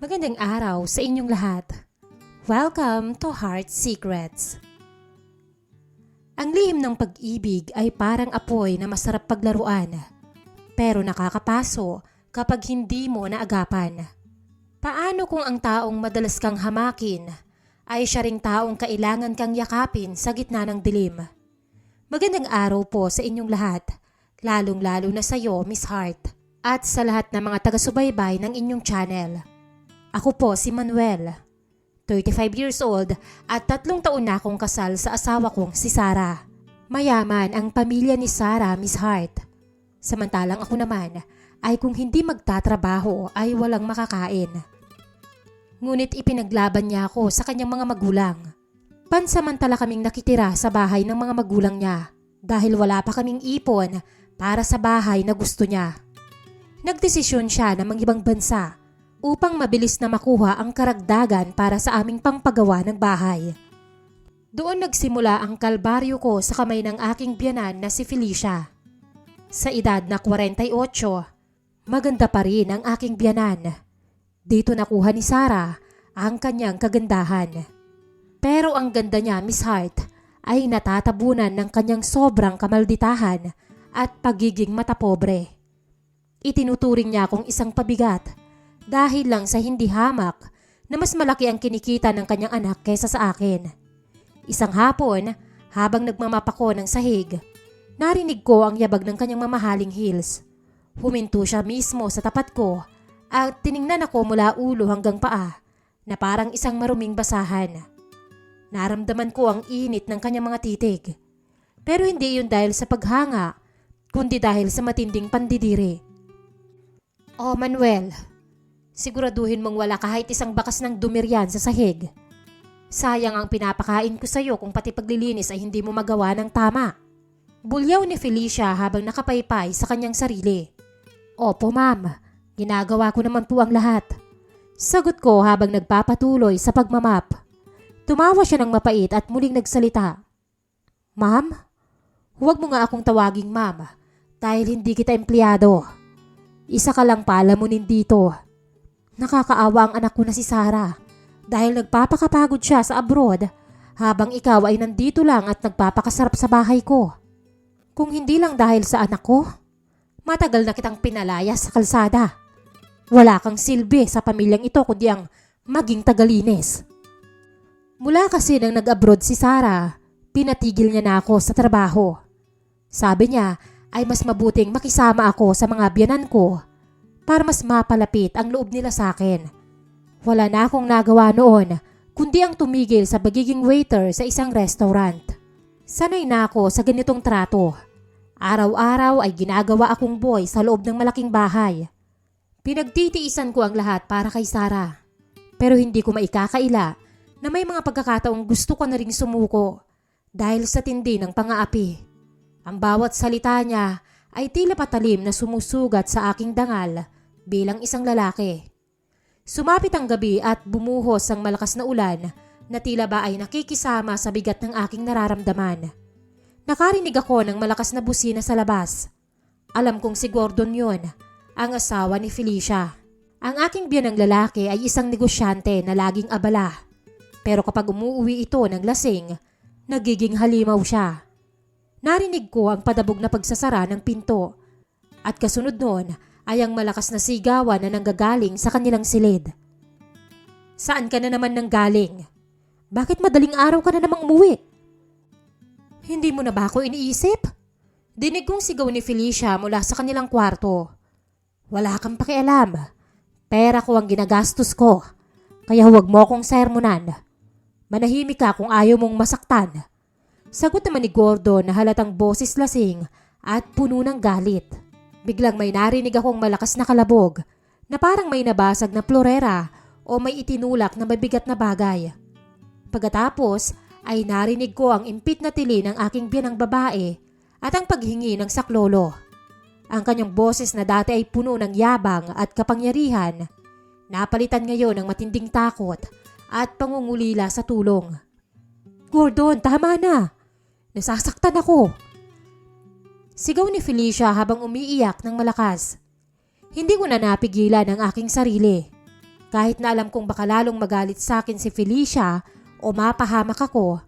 Magandang araw sa inyong lahat. Welcome to Heart Secrets. Ang lihim ng pag-ibig ay parang apoy na masarap paglaruan, pero nakakapaso kapag hindi mo naagapan. Paano kung ang taong madalas kang hamakin ay siya ring taong kailangan kang yakapin sa gitna ng dilim? Magandang araw po sa inyong lahat, lalong-lalo na sa iyo, Miss Heart, at sa lahat ng mga taga-subaybay ng inyong channel. Ako po si Manuel, 35 years old at 3 taon na akong kasal sa asawa kong si Sarah. Mayaman ang pamilya ni Sarah, Miss Heart. Samantalang ako naman ay kung hindi magtatrabaho ay walang makakain. Ngunit ipinaglaban niya ako sa kanyang mga magulang. Pansamantala kaming nakitira sa bahay ng mga magulang niya dahil wala pa kaming ipon para sa bahay na gusto niya. Nagdesisyon siya na mangibang bansa upang mabilis na makuha ang karagdagan para sa aming pangpagawa ng bahay. Doon nagsimula ang kalbaryo ko sa kamay ng aking biyanan na si Felicia. Sa edad na 48, maganda pa rin ang aking biyanan. Dito nakuha ni Sarah ang kanyang kagandahan. Pero ang ganda niya, Miss Heart, ay natatabunan ng kanyang sobrang kamalditahan at pagiging matapobre. Itinuturing niya akong isang pabigat dahil lang sa hindi hamak na mas malaki ang kinikita ng kanyang anak kaysa sa akin. Isang hapon, habang nagmamap ako ng sahig, narinig ko ang yabag ng kanyang mamahaling heels. Huminto siya mismo sa tapat ko at tiningnan ako mula ulo hanggang paa na parang isang maruming basahan. Naramdaman ko ang init ng kanyang mga titig. Pero hindi yun dahil sa paghanga, kundi dahil sa matinding pandidiri. "Oh Manuel, siguraduhin mong wala kahit isang bakas ng dumiryan sa sahig. Sayang ang pinapakain ko sa'yo kung pati paglilinis ay hindi mo magawa ng tama." Bulyaw ni Felicia habang nakapaypay sa kanyang sarili. "Opo ma'am, ginagawa ko naman po ang lahat." Sagot ko habang nagpapatuloy sa pagmamap. Tumawa siya ng mapait at muling nagsalita. "Ma'am, huwag mo nga akong tawaging ma'am dahil hindi kita empleyado. Isa ka lang palamunin dito. Nakakaawa ang anak ko na si Sarah dahil nagpapakapagod siya sa abroad habang ikaw ay nandito lang at nagpapakasarap sa bahay ko. Kung hindi lang dahil sa anak ko, matagal na kitang pinalaya sa kalsada. Wala kang silbi sa pamilyang ito kundi ang maging tagalinis." Mula kasi nang nag-abroad si Sarah, pinatigil niya na ako sa trabaho. Sabi niya ay mas mabuting makisama ako sa mga biyanan ko para mas mapalapit ang loob nila sa akin. Wala na akong nagawa noon kundi ang tumigil sa pagiging waiter sa isang restaurant. Sanay na ako sa ganitong trato. Araw-araw ay ginagawa akong boy sa loob ng malaking bahay. Pinagtitiisan ko ang lahat para kay Sarah. Pero hindi ko maikakaila na may mga pagkakataong gusto ko na ring sumuko dahil sa tindi ng pang-aapi. Ang bawat salita niya ay tila patalim na sumusugat sa aking dangal bilang isang lalaki. Sumapit ang gabi at bumuhos ang malakas na ulan na tila ba ay nakikisama sa bigat ng aking nararamdaman. Nakarinig ako ng malakas na busina sa labas. Alam kong si Gordon yun, ang asawa ni Felicia. Ang aking biyanang lalaki ay isang negosyante na laging abala. Pero kapag umuuwi ito ng lasing, nagiging halimaw siya. Narinig ko ang padabog na pagsasara ng pinto at kasunod noon ay ang malakas na sigawan na nanggagaling sa kanilang silid. "Saan ka na naman nanggaling? Bakit madaling araw ka na namang umuwi? Hindi mo na ba ako iniisip?" Dinig kong sigaw ni Felicia mula sa kanilang kwarto. "Wala kang pakialam. Pera ko ang ginagastos ko, kaya huwag mo akong sermonan. Manahimik ka kung ayaw mong masaktan." Sagot naman ni Gordon na halatang boses lasing at puno ng galit. Biglang may narinig akong malakas na kalabog na parang may nabasag na florera o may itinulak na mabigat na bagay. Pagkatapos ay narinig ko ang impit na tili ng aking biyanang babae at ang paghingi ng saklolo. Ang kanyang boses na dati ay puno ng yabang at kapangyarihan, napalitan ngayon ng matinding takot at pangungulila sa tulong. "Gordon, tama na! Nasasaktan ako!" Sigaw ni Felicia habang umiiyak ng malakas. Hindi ko na napigilan ang aking sarili. Kahit na alam kong baka lalong magalit sa akin si Felicia o mapahamak ako,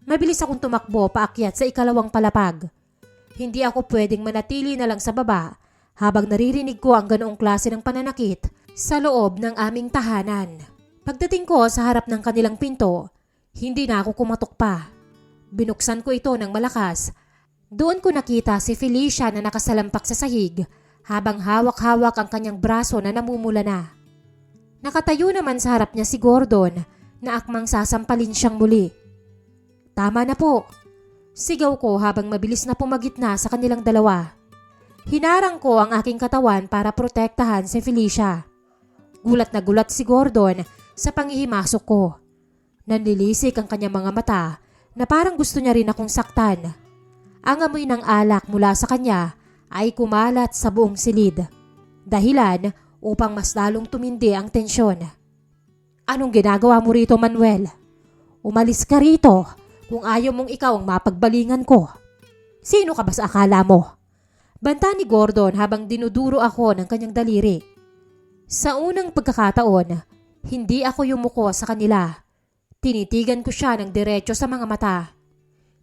mabilis akong tumakbo paakyat sa ikalawang palapag. Hindi ako pwedeng manatili na lang sa baba habang naririnig ko ang ganoong klase ng pananakit sa loob ng aming tahanan. Pagdating ko sa harap ng kanilang pinto, hindi na ako kumatok pa. Binuksan ko ito ng malakas. Doon ko nakita si Felicia na nakasalampak sa sahig habang hawak-hawak ang kanyang braso na namumula na. Nakatayo naman sa harap niya si Gordon na akmang sasampalin siyang muli. Tama na po. Sigaw ko habang mabilis na pumagitna sa kanilang dalawa. Hinarang ko ang aking katawan para protektahan si Felicia. Gulat na gulat si Gordon sa panghihimasok ko. Nanlilisik ang kanyang mga mata na parang gusto niya rin akong saktan. Ang amoy ng alak mula sa kanya ay kumalat sa buong silid. Dahilan upang mas lalong tumindi ang tensyon. Anong ginagawa mo rito, Manuel? Umalis ka rito kung ayaw mong ikaw ang mapagbalingan ko. Sino ka ba sa akala mo? Banta ni Gordon habang dinuduro ako ng kanyang daliri. Sa unang pagkakataon, hindi ako yumuko sa kanila. Tinitigan ko siya ng diretso sa mga mata.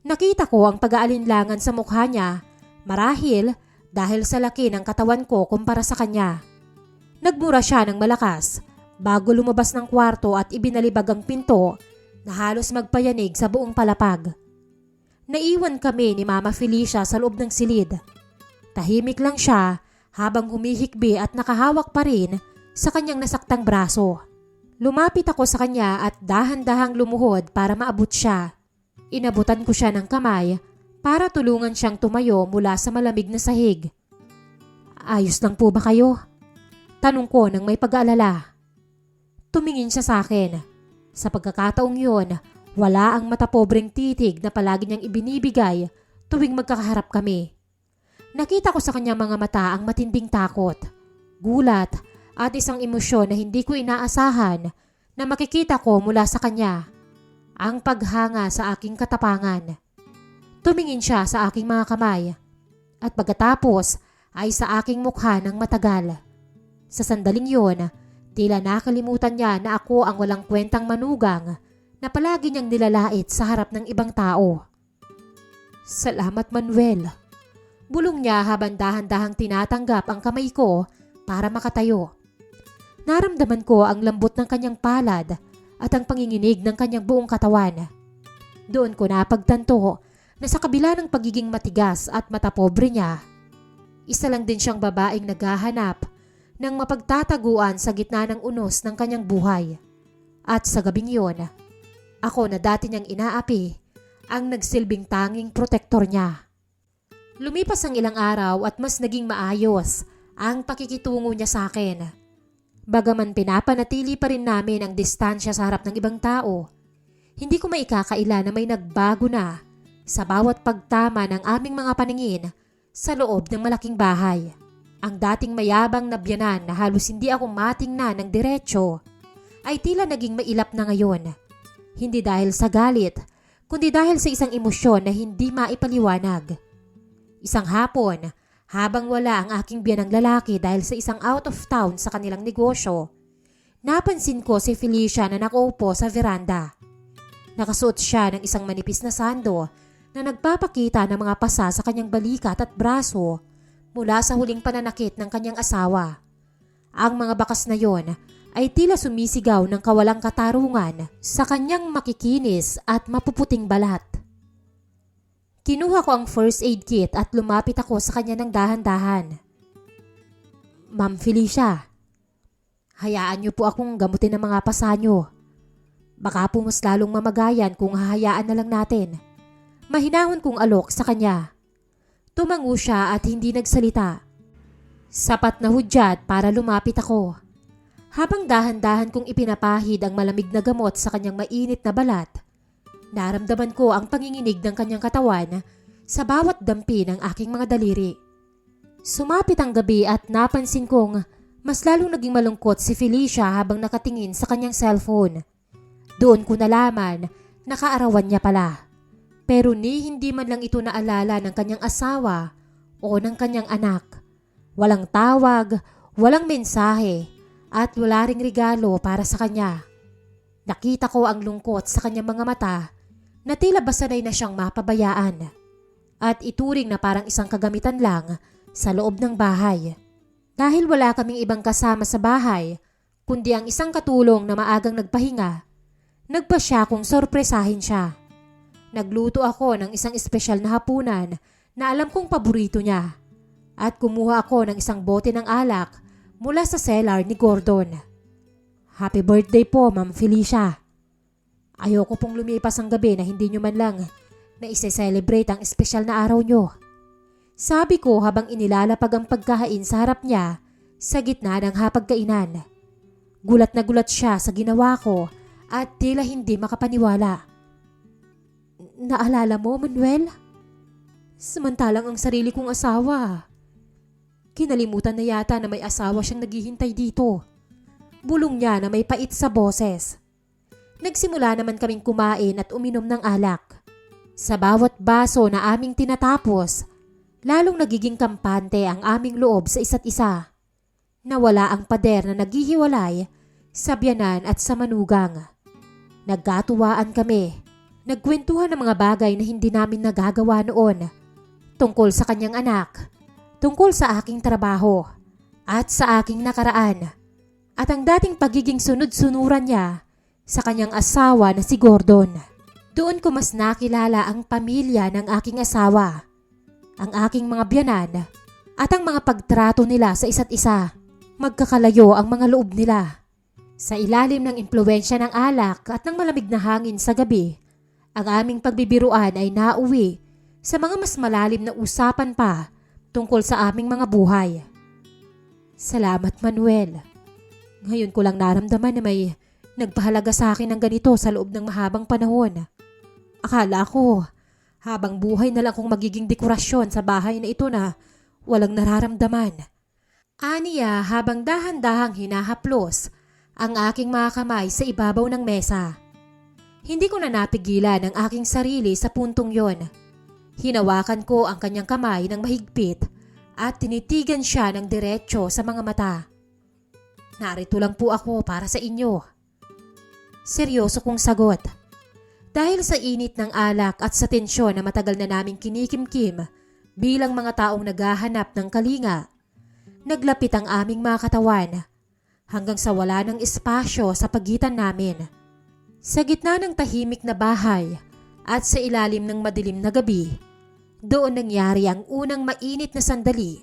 Nakita ko ang pag-aalinlangan sa mukha niya, marahil dahil sa laki ng katawan ko kumpara sa kanya. Nagmura siya ng malakas bago lumabas ng kwarto at ibinalibag ang pinto na halos magpayanig sa buong palapag. Naiwan kami ni Mama Felicia sa loob ng silid. Tahimik lang siya habang humihikbi at nakahawak pa rin sa kanyang nasaktang braso. Lumapit ako sa kanya at dahan-dahang lumuhod para maabot siya. Inabutan ko siya ng kamay para tulungan siyang tumayo mula sa malamig na sahig. Ayos lang po ba kayo? Tanong ko ng may pag-aalala. Tumingin siya sa akin. Sa pagkakataong yun, wala ang matapobreng titig na palagi niyang ibinibigay tuwing magkakaharap kami. Nakita ko sa kanyang mga mata ang matinding takot, gulat at isang emosyon na hindi ko inaasahan na makikita ko mula sa kanya. Ang paghanga sa aking katapangan. Tumingin siya sa aking mga kamay at pagkatapos ay sa aking mukha ng matagal. Sa sandaling yun, tila nakalimutan niya na ako ang walang kwentang manugang na palagi niyang nilalait sa harap ng ibang tao. Salamat, Manuel. Bulong niya habang dahan-dahang tinatanggap ang kamay ko para makatayo. Naramdaman ko ang lambot ng kanyang palad at ang panginginig ng kanyang buong katawan. Doon ko napagtanto na sa kabila ng pagiging matigas at matapobre niya, isa lang din siyang babaeng naghahanap ng mapagtataguan sa gitna ng unos ng kanyang buhay. At sa gabing yun, ako na dati niyang inaapi ang nagsilbing tanging protektor niya. Lumipas ang ilang araw at mas naging maayos ang pakikitungo niya sa akin. Bagaman pinapanatili pa rin namin ang distansya sa harap ng ibang tao, hindi ko maikakaila na may nagbago na sa bawat pagtama ng aming mga paningin sa loob ng malaking bahay. Ang dating mayabang na biyanan na halos hindi ako matingnan ng diretsyo ay tila naging mailap na ngayon. Hindi dahil sa galit, kundi dahil sa isang emosyon na hindi maipaliwanag. Isang hapon, habang wala ang aking biyanang lalaki dahil sa isang out of town sa kanilang negosyo, napansin ko si Felicia na nakaupo sa veranda. Nakasuot siya ng isang manipis na sando na nagpapakita ng mga pasa sa kanyang balikat at braso mula sa huling pananakit ng kanyang asawa. Ang mga bakas na yon ay tila sumisigaw ng kawalang katarungan sa kanyang makikinis at mapuputing balat. Kinuha ko ang first aid kit at lumapit ako sa kanya ng dahan-dahan. Ma'am Felicia, hayaan niyo po akong gamutin ang mga pasa niyo. Baka po mas lalong mamagayan kung hahayaan na lang natin. Mahinahon kong alok sa kanya. Tumango siya at hindi nagsalita. Sapat na hudyat para lumapit ako. Habang dahan-dahan kong ipinapahid ang malamig na gamot sa kanyang mainit na balat, naramdaman ko ang panginginig ng kanyang katawan sa bawat dampi ng aking mga daliri. Sumapit ang gabi at napansin kong mas lalong naging malungkot si Felicia habang nakatingin sa kanyang cellphone. Doon ko nalaman na kaarawan niya pala. Pero hindi man lang ito naalala ng kanyang asawa o ng kanyang anak. Walang tawag, walang mensahe, at wala ring regalo para sa kanya. Nakita ko ang lungkot sa kanyang mga mata na tila ba sanay na siyang mapabayaan at ituring na parang isang kagamitan lang sa loob ng bahay. Dahil wala kaming ibang kasama sa bahay kundi ang isang katulong na maagang nagpahinga, nagpa siya kung sorpresahin siya. Nagluto ako ng isang espesyal na hapunan na alam kong paborito niya at kumuha ako ng isang bote ng alak mula sa cellar ni Gordon. Happy birthday po, Ma'am Felicia. Ayoko pong lumipas ang gabi na hindi nyo man lang na ise-celebrate ang espesyal na araw nyo. Sabi ko habang inilalapag ang pagkain sa harap niya sa gitna ng hapagkainan. Gulat na gulat siya sa ginawa ko at tila hindi makapaniwala. Naalala mo, Manuel? Samantalang ang sarili kong asawa. Kinalimutan na yata na may asawa siyang naghihintay dito. Bulong niya na may pait sa boses. Nagsimula naman kaming kumain at uminom ng alak. Sa bawat baso na aming tinatapos, lalong nagiging kampante ang aming loob sa isa't isa. Nawala ang pader na naghihiwalay sa biyanan at sa manugang. Nagkatuwaan kami. Nagkwentuhan ng mga bagay na hindi namin nagagawa noon. Tungkol sa kanyang anak, tungkol sa aking trabaho, at sa aking nakaraan. At ang dating pagiging sunod-sunuran niya sa kanyang asawa na si Gordon. Doon ko mas nakilala ang pamilya ng aking asawa, ang aking mga biyanan, at ang mga pagtrato nila sa isa't isa. Magkakalayo ang mga loob nila. Sa ilalim ng impluwensya ng alak at ng malamig na hangin sa gabi, ang aming pagbibiruan ay nauwi sa mga mas malalim na usapan pa tungkol sa aming mga buhay. Salamat, Manuel. Ngayon ko lang naramdaman na may nagpahalaga sa akin ng ganito sa loob ng mahabang panahon. Akala ko, habang buhay na lang akong magiging dekorasyon sa bahay na ito na walang nararamdaman. Aniya habang dahan-dahang hinahaplos ang aking mga kamay sa ibabaw ng mesa. Hindi ko na napigilan ang aking sarili sa puntong yon. Hinawakan ko ang kanyang kamay ng mahigpit at tinitigan siya ng diretsyo sa mga mata. Narito lang po ako para sa inyo. Seryoso kong sagot. Dahil sa init ng alak at sa tensyon na matagal na naming kinikimkim bilang mga taong naghahanap ng kalinga, naglapit ang aming mga katawan hanggang sa wala ng espasyo sa pagitan namin. Sa gitna ng tahimik na bahay at sa ilalim ng madilim na gabi, doon nangyari ang unang mainit na sandali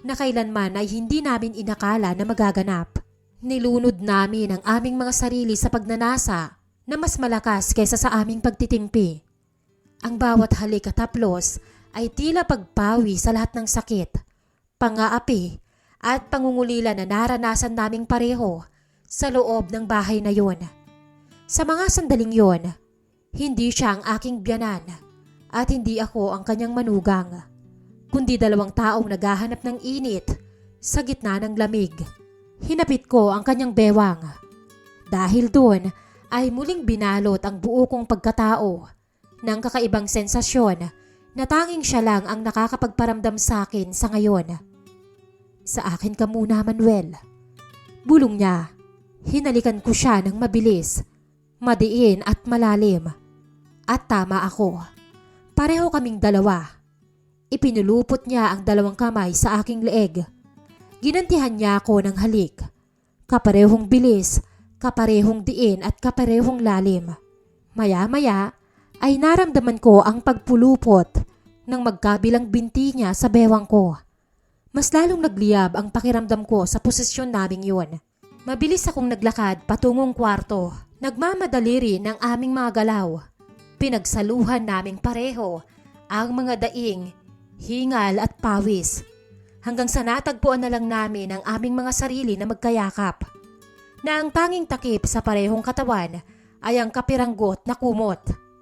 na kailanman ay hindi namin inakala na magaganap. Nilunod namin ang aming mga sarili sa pagnanasa na mas malakas kaysa sa aming pagtitimpi. Ang bawat halik at haplos ay tila pagpawi sa lahat ng sakit, pangaapi at pangungulila na naranasan naming pareho sa loob ng bahay na yon. Sa mga sandaling yon, hindi siya ang aking biyanan at hindi ako ang kanyang manugang, kundi dalawang taong naghahanap ng init sa gitna ng lamig. Hinapit ko ang kanyang bewang. Dahil doon ay muling binalot ang buo kong pagkatao ng kakaibang sensasyon na tanging siya lang ang nakakapagparamdam sa akin sa ngayon. Sa akin ka muna, Manuel. Bulong niya. Hinalikan ko siya ng mabilis, madiin at malalim. At tama ako. Pareho kaming dalawa. Ipinulupot niya ang dalawang kamay sa aking leeg. Ginantihan niya ako ng halik. Kaparehong bilis, kaparehong diin at kaparehong lalim. Maya-maya ay naramdaman ko ang pagpulupot ng magkabilang binti niya sa bewang ko. Mas lalong nagliyab ang pakiramdam ko sa posisyon naming yun. Mabilis akong naglakad patungong kwarto. Nagmamadali rin ang aming mga galaw. Pinagsaluhan naming pareho ang mga daing, hingal at pawis. Hanggang sa natagpuan na lang namin ang aming mga sarili na magkayakap. Na ang tanging takip sa parehong katawan ay ang kapiranggot na kumot.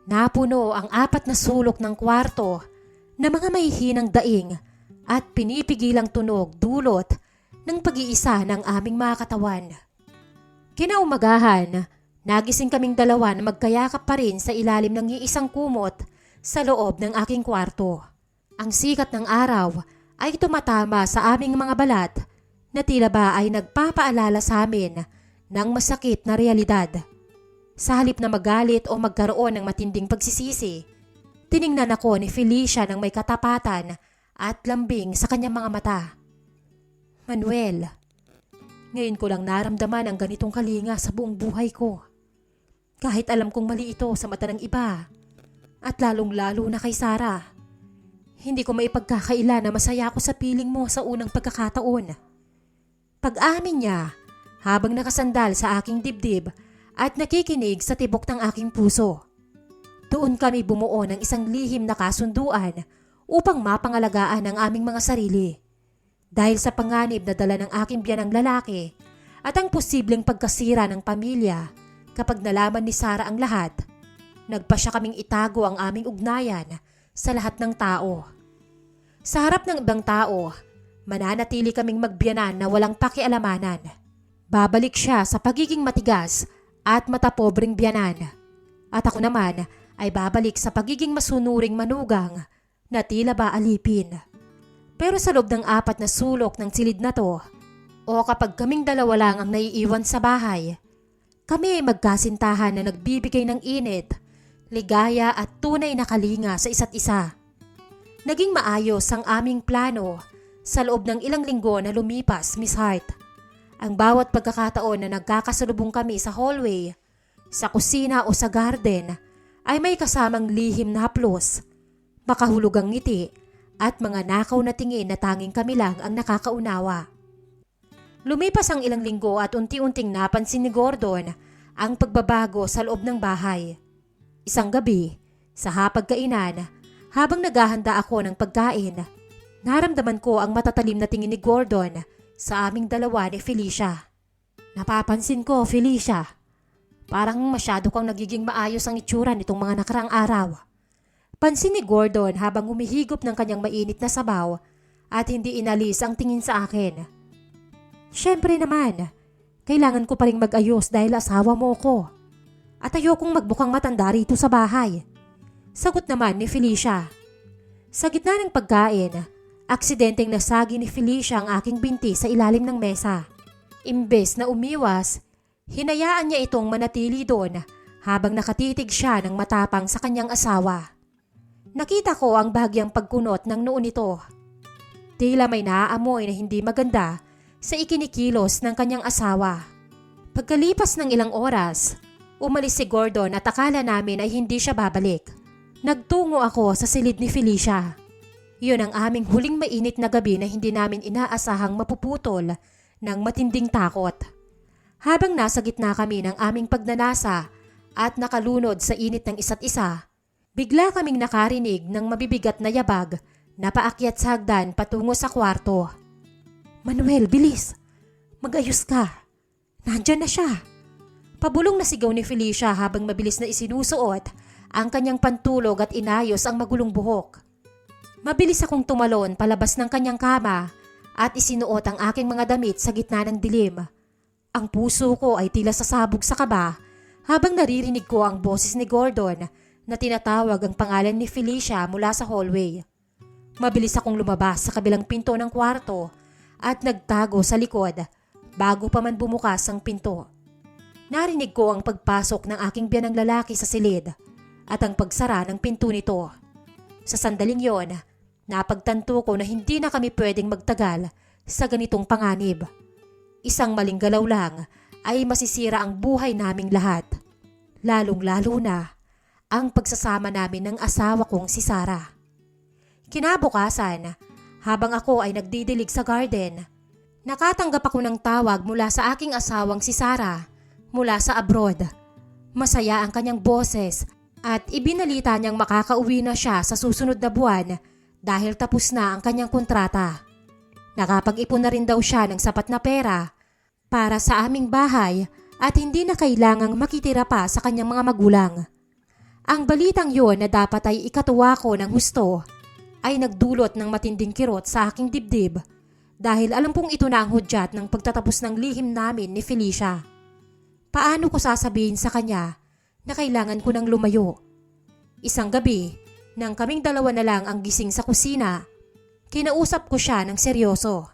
Napuno ang 4 na sulok ng kwarto na mga mahihinang daing at pinipigilang tunog dulot ng pag-iisa ng aming mga katawan. Kinaumagahan, nagising kaming dalawa na magkayakap pa rin sa ilalim ng iisang kumot sa loob ng aking kwarto. Ang sikat ng araw ay tumatama sa aming mga balat na tila ba ay nagpapaalala sa amin ng masakit na realidad. Sa halip na magalit o magkaroon ng matinding pagsisisi, tiningnan ako ni Felicia ng may katapatan at lambing sa kanyang mga mata. Manuel, ngayon ko lang naramdaman ang ganitong kalinga sa buong buhay ko. Kahit alam kong mali ito sa mata ng iba, at lalong-lalo na kay Sarah. Hindi ko maipagkakaila na masaya ako sa piling mo sa unang pagkakataon. Pag-amin niya, habang nakasandal sa aking dibdib at nakikinig sa tibok ng aking puso. Doon kami bumuo ng isang lihim na kasunduan upang mapangalagaan ang aming mga sarili. Dahil sa panganib na dala ng aking biyanang lalaki at ang posibleng pagkasira ng pamilya kapag nalaman ni Sarah ang lahat, nagpasya kaming itago ang aming ugnayan sa lahat ng tao. Sa harap ng ibang tao, mananatili kaming magbiyanan na walang pakialamanan. Babalik siya sa pagiging matigas at matapobreng biyanan. At ako naman ay babalik sa pagiging masunuring manugang na tila ba alipin. Pero sa loob ng 4 na sulok ng silid na to, o kapag kaming dalawa lang ang naiiwan sa bahay, kami ay magkasintahan na nagbibigay ng init, ligaya at tunay na kalinga sa isa't isa. Naging maayos ang aming plano sa loob ng ilang linggo na lumipas, Miss Hart. Ang bawat pagkakataon na nagkakasalubong kami sa hallway, sa kusina o sa garden ay may kasamang lihim na haplos, makahulugang ngiti at mga nakaw na tingin na tanging kami lang ang nakakaunawa. Lumipas ang ilang linggo at unti-unting napansin ni Gordon ang pagbabago sa loob ng bahay. Isang gabi, sa hapagkainan, habang naghahanda ako ng pagkain, naramdaman ko ang matatalim na tingin ni Gordon sa aming dalawa ni Felicia. Napapansin ko, Felicia, parang masyado kang nagiging maayos ang itsura nitong mga nakaraang araw. Pansin ni Gordon habang humihigop ng kanyang mainit na sabaw at hindi inalis ang tingin sa akin. Siyempre naman, kailangan ko pa rin mag-ayos dahil asawa mo ko. At ayokong magbukang matanda rito sa bahay. Sagot naman ni Felicia. Sa gitna ng pagkain, aksidenteng nasagi ni Felicia ang aking binti sa ilalim ng mesa. Imbes na umiwas, hinayaan niya itong manatili doon habang nakatitig siya ng matapang sa kanyang asawa. Nakita ko ang bahagyang pagkunot ng noo nito. Tila may naaamoy na hindi maganda sa ikinikilos ng kanyang asawa. Pagkalipas ng ilang oras, umalis si Gordon at akala namin ay hindi siya babalik. Nagtungo ako sa silid ni Felicia. Yun ang aming huling mainit na gabi na hindi namin inaasahang mapuputol ng matinding takot. Habang nasa gitna kami ng aming pagnanasa at nakalunod sa init ng isa't isa, bigla kaming nakarinig ng mabibigat na yabag na paakyat sa hagdan patungo sa kwarto. Manuel, bilis! Mag-ayos ka! Nandyan na siya! Pabulong na sigaw ni Felicia habang mabilis na isinusuot ang kanyang pantulog at inayos ang magulong buhok. Mabilis akong tumalon palabas ng kanyang kama at isinuot ang aking mga damit sa gitna ng dilim. Ang puso ko ay tila sasabog sa kaba habang naririnig ko ang boses ni Gordon na tinatawag ang pangalan ni Felicia mula sa hallway. Mabilis akong lumabas sa kabilang pinto ng kwarto at nagtago sa likod bago pa man bumukas ang pinto. Narinig ko ang pagpasok ng aking biyanang lalaki sa silid at ang pagsara ng pinto nito. Sa sandaling yon, napagtanto ko na hindi na kami pwedeng magtagal sa ganitong panganib. Isang maling galaw lang ay masisira ang buhay naming lahat. Lalong-lalo na ang pagsasama namin ng asawa kong si Sarah. Kinabukasan, habang ako ay nagdidilig sa garden, nakatanggap ako ng tawag mula sa aking asawang si Sarah mula sa abroad. Masaya ang kanyang boses at ibinalita niyang makakauwi na siya sa susunod na buwan dahil tapos na ang kanyang kontrata. Nakapag-ipon na rin daw siya ng sapat na pera para sa aming bahay at hindi na kailangang makitira pa sa kanyang mga magulang. Ang balitang yon na dapat ay ikatuwa ko ng husto ay nagdulot ng matinding kirot sa aking dibdib dahil alam kong ito na ang hudyat ng pagtatapos ng lihim namin ni Felicia. Paano ko sasabihin sa kanya na kailangan ko nang lumayo? Isang gabi, nang kaming dalawa na lang ang gising sa kusina, kinausap ko siya ng seryoso.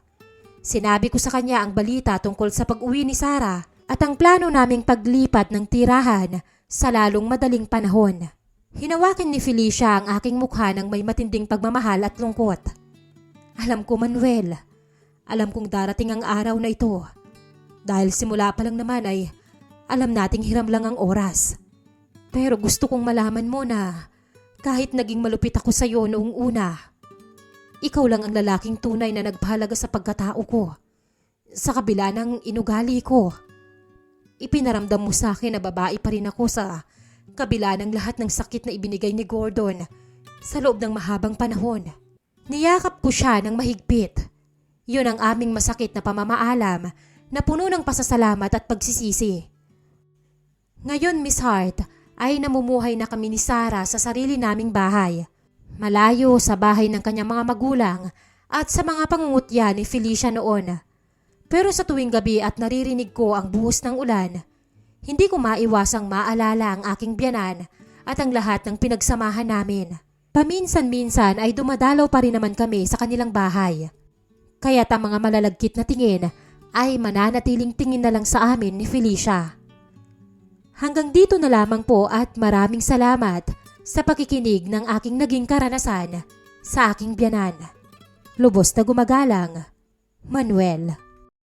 Sinabi ko sa kanya ang balita tungkol sa pag-uwi ni Sarah at ang plano naming paglipat ng tirahan sa lalong madaling panahon. Hinawakan ni Felicia ang aking mukha ng may matinding pagmamahal at lungkot. Alam ko, Manuel. Alam kong darating ang araw na ito. Dahil simula pa lang naman ay alam nating hiram lang ang oras. Pero gusto kong malaman mo na kahit naging malupit ako sa iyo noong una, ikaw lang ang lalaking tunay na nagpahalaga sa pagkatao ko. Sa kabila ng inugali ko, ipinaramdam mo sa akin na babae pa rin ako sa kabila ng lahat ng sakit na ibinigay ni Gordon sa loob ng mahabang panahon. Niyakap ko siya ng mahigpit. Yun ang aming masakit na pamamaalam na puno ng pasasalamat at pagsisisi. Ngayon, Miss Hart, ay namumuhay na kami ni Sarah sa sarili naming bahay. Malayo sa bahay ng kanyang mga magulang at sa mga pangungutya ni Felicia noon. Pero sa tuwing gabi at naririnig ko ang buhos ng ulan, hindi ko maiwasang maalala ang aking biyanan at ang lahat ng pinagsamahan namin. Paminsan-minsan ay dumadalaw pa rin naman kami sa kanilang bahay. Kaya't ang mga malalagkit na tingin ay mananatiling tingin na lang sa amin ni Felicia. Hanggang dito na lamang po at maraming salamat sa pakikinig ng aking naging karanasan sa aking biyanan. Lubos na gumagalang, Manuel.